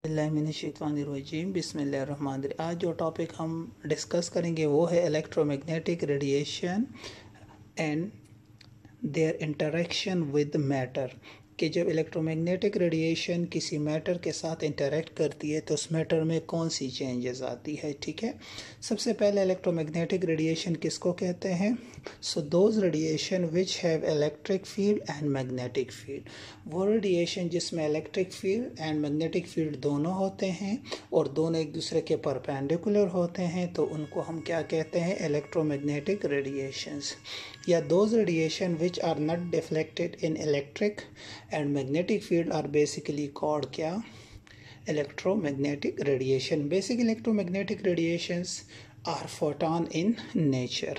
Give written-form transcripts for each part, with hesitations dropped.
बिस्मिल्लाहिर्रहमानिर्रहीम। आज जो टॉपिक हम डिस्कस करेंगे वो है electromagnetic radiation and there interaction with matter. कि जब इलेक्ट्रोमैग्नेटिक रेडिएशन किसी मैटर के साथ इंटरेक्ट करती है तो उस मैटर में कौन सी चेंजेस आती है। ठीक है, सबसे पहले इलेक्ट्रोमैग्नेटिक रेडिएशन किसको कहते हैं? सो those radiation which have electric field and magnetic field. वो रेडिएशन जिसमें electric field and magnetic field दोनों होते हैं और दोनों एक दूसरे के परपेंडिकुलर होते हैं, तो उनको हम क्या कहते हैं? Electromagnetic radiations. या those radiation which are not deflected in electric and magnetic field are basically called क्या? Electromagnetic radiation. Basic electromagnetic radiations are photon in nature.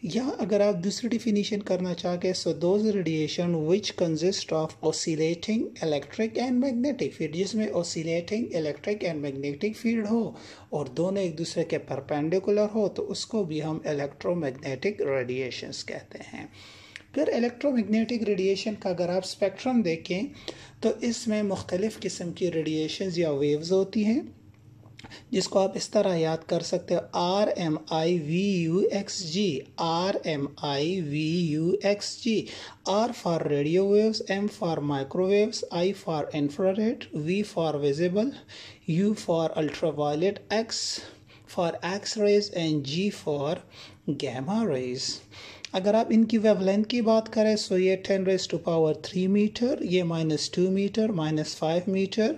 या अगर आप दूसरी डिफिनीशन करना चाहें, so those radiation which consist of oscillating electric and magnetic field, जिसमें oscillating electric and magnetic field हो और दोनों एक दूसरे के परपेंडिकुलर हो, तो उसको भी हम इलेक्ट्रोमैग्नेटिक रेडिएशंस कहते हैं। फिर इलेक्ट्रोमैग्नेटिक रेडिएशन का अगर आप स्पेक्ट्रम देखें तो इसमें मुख्तलिफ़ किस्म की रेडिएशंस या वेव्स होती हैं, जिसको आप इस तरह याद कर सकते हो: RMIVUXG, RMIVUXG। R for radio waves, M for microwaves, I for infrared, V for visible, U for ultraviolet, X for X rays and G for gamma rays. अगर आप इनकी वेवलेंथ की बात करें सो ये 10⁻³ मीटर, ये -2 मीटर, -5 मीटर,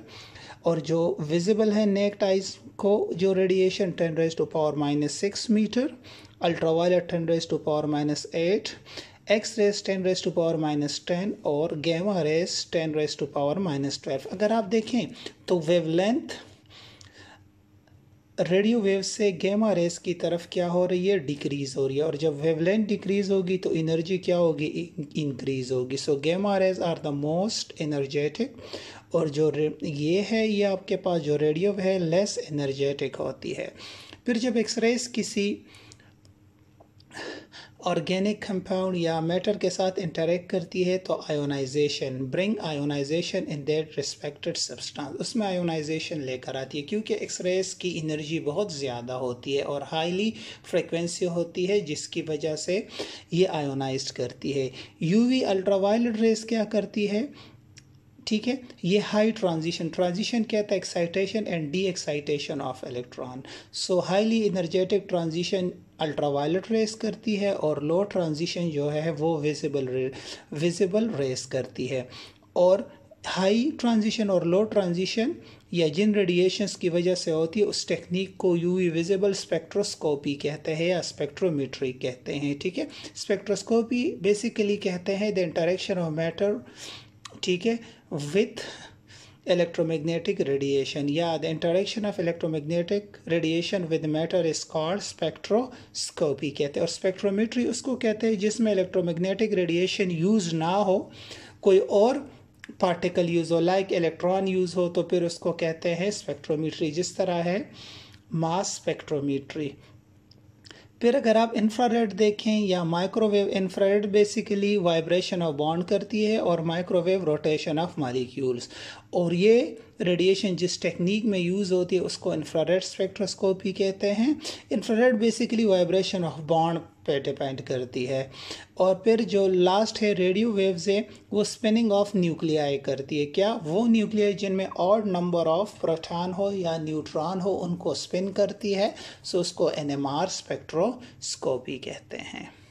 और जो विजिबल है नेक्ड आइज को जो radiation 10⁻⁻6 metre, ultraviolet 10⁻⁻8, X rays 10⁻⁻10 और गैमा रेज 10⁻⁻12। अगर आप देखें तो वेवलेंथ रेडियो वेव से गैमा रेस की तरफ क्या हो रही है? डिक्रीज़ हो रही है, और जब वेवलेंथ डिक्रीज़ होगी तो एनर्जी क्या होगी? इंक्रीज़ होगी। So gamma rays are the most energetic, और जो ये है ये आपके पास जो रेडियो है लेस एनर्जेटिक होती है। फिर जब एक्स रेस किसी ऑर्गेनिक कंपाउंड या मैटर के साथ इंटरेक्ट करती है तो ionisation, bring ionisation in that respected substance, उसमें आयोनाइजेशन लेकर आती है, क्योंकि एक्सरेज की एनर्जी बहुत ज़्यादा होती है और हाईली फ्रिक्वेंसी होती है, जिसकी वजह से ये आयोनाइज करती है। यूवी अल्ट्रावायलेट रेज क्या करती है? ठीक है, ये हाई ट्रांजिशन कहता है excitation and D excitation of electron. So highly energetic transition ultraviolet rays करती है और लो ट्रांजिशन जो है वो विजिबल रेस करती है। और हाई ट्रांजिशन और लो ट्रांजिशन या जिन रेडिएशंस की वजह से होती है उस टेक्निक को यूवी विजिबल स्पेक्ट्रोस्कोपी कहते हैं या स्पेक्ट्रोमेट्री कहते हैं। ठीक है, स्पेक्ट्रोस्कोपी बेसिकली कहते हैं द इंटरेक्शन ऑफ मैटर, ठीक है, विथ electromagnetic radiation, या the interaction of electromagnetic radiation with matter is called spectroscopy कहते हैं। और स्पेक्ट्रोमेट्री उसको कहते हैं जिसमें इलेक्ट्रोमैग्नेटिक रेडिएशन यूज़ ना हो, कोई और पार्टिकल यूज़ हो, लाइक इलेक्ट्रॉन यूज़ हो, तो फिर उसको कहते हैं स्पेक्ट्रोमेट्री, जिस तरह है मास स्पेक्ट्रोमेट्री। फिर अगर आप इंफ्रारेड देखें या microwave, infrared basically vibration of bond करती है और माइक्रोवेव रोटेशन ऑफ मॉलिक्यूल्स, और ये रेडिएशन जिस टेक्निक में यूज़ होती है उसको इंफ्रारेड स्पेक्ट्रोस्कोपी कहते हैं। Infrared basically vibration of bond पे डिपेंड करती है। और फिर जो लास्ट है रेडियो वेव्स है, वो स्पिनिंग ऑफ न्यूक्लियाई करती है। क्या? वो न्यूक्लियाई जिनमें ऑड नंबर ऑफ प्रोटॉन हो या न्यूट्रॉन हो उनको स्पिन करती है, सो उसको NMR स्पेक्ट्रोस्कोपी कहते हैं।